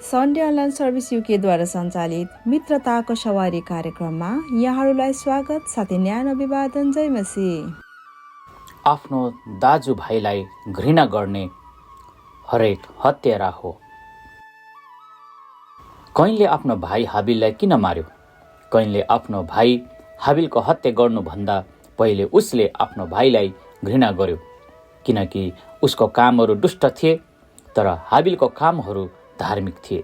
Sunday online service युकेद्वारा सञ्चालित मित्रताको सवारी कार्यक्रममा यहाँहरूलाई स्वागत साथै न्यानो अभिवादन। जय मसीह। आफ्नो दाजुभाइलाई घृणा गर्ने हरेक हत्यारा हो। कयनले आफ्नो भाइ हाबिललाई किन मार्यो? कयनले आफ्नो भाइ हाबिलको हत्या गर्नुभन्दा पहिले उसले आफ्नो भाइलाई घृणा गर्यो, किनकि उसको कामहरू दुष्ट थिए तर हाबिलको कामहरू धार्मिक थिए।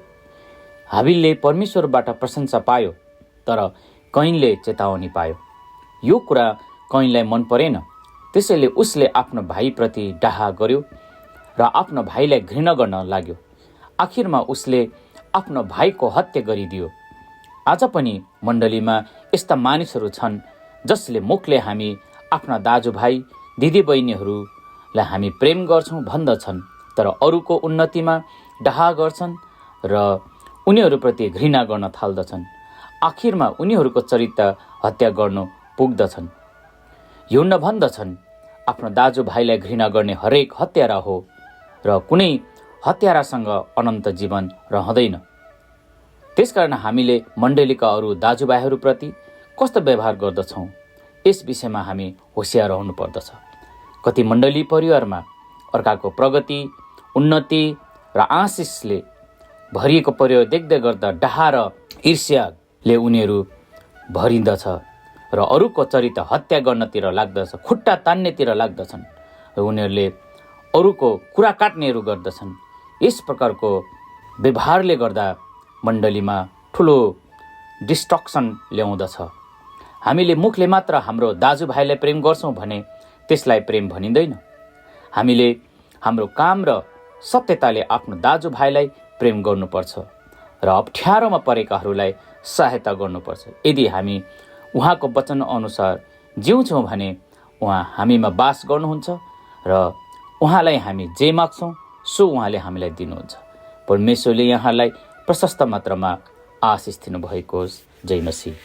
हाबिलले परमेश्वरबाट प्रशंसा पायो तर कयनले चेतावनी पायो। यो कुरा कयनलाई मन परेन, त्यसैले उसले आफ्नो भाइप्रति डाहा गर्यो र आफ्नो भाइलाई घृणा गर्न लाग्यो। आखिरमा उसले आफ्नो भाइको हत्या गरिदियो। आज पनि मण्डलीमा यस्ता मानिसहरू छन् जसले मुखले हामी आफ्ना दाजुभाइ दिदीबहिनीहरूलाई हामी प्रेम गर्छौँ भन्दछन् तर अरूको उन्नतिमा डाहा गर्छन् र उनीहरूप्रति घृणा गर्न थाल्दछन्। आखिरमा उनीहरूको चरित्र हत्या गर्नु पुग्दछन्। यूहन्ना भन्दछन्, आफ्नो दाजुभाइलाई घृणा गर्ने हरेक हत्यारा हो र कुनै हत्यारासँग अनन्त जीवन रहँदैन। त्यसकारण हामीले मण्डलीका अरू दाजुभाइहरूप्रति कस्तो व्यवहार गर्दछौँ यस विषयमा हामी होसियार रहनु पर्दछ। कति मण्डली परिवारमा अर्काको प्रगति, उन्नति र आशिषले भरिएको परिवार देख्दै गर्दा डाहा र ईर्ष्याले उनीहरू भरिँदछ र अरूको चरित्र हत्या गर्नतिर लाग्दछ, खुट्टा तान्नेतिर लाग्दछन् र उनीहरूले अरूको कुरा काट्नेहरू गर्दछन्। यस प्रकारको व्यवहारले गर्दा मण्डलीमा ठुलो डिस्ट्रक्सन ल्याउँदछ। हामीले मुखले मात्र हाम्रो दाजुभाइलाई प्रेम गर्छौँ भने त्यसलाई प्रेम भनिँदैन। हामीले हाम्रो काम र सत्यताले आफ्नो दाजुभाइलाई प्रेम गर्नुपर्छ र अप्ठ्यारोमा परेकाहरूलाई सहायता गर्नुपर्छ। यदि हामी उहाँको वचन अनुसार जिउँछौँ भने उहाँ हामीमा बास गर्नुहुन्छ र उहाँलाई हामी जे माग्छौँ सो उहाँले हामीलाई दिनुहुन्छ। परमेश्वरले यहाँलाई प्रशस्त मात्रामा आशिष दिनुभएको होस्। जय मसीह।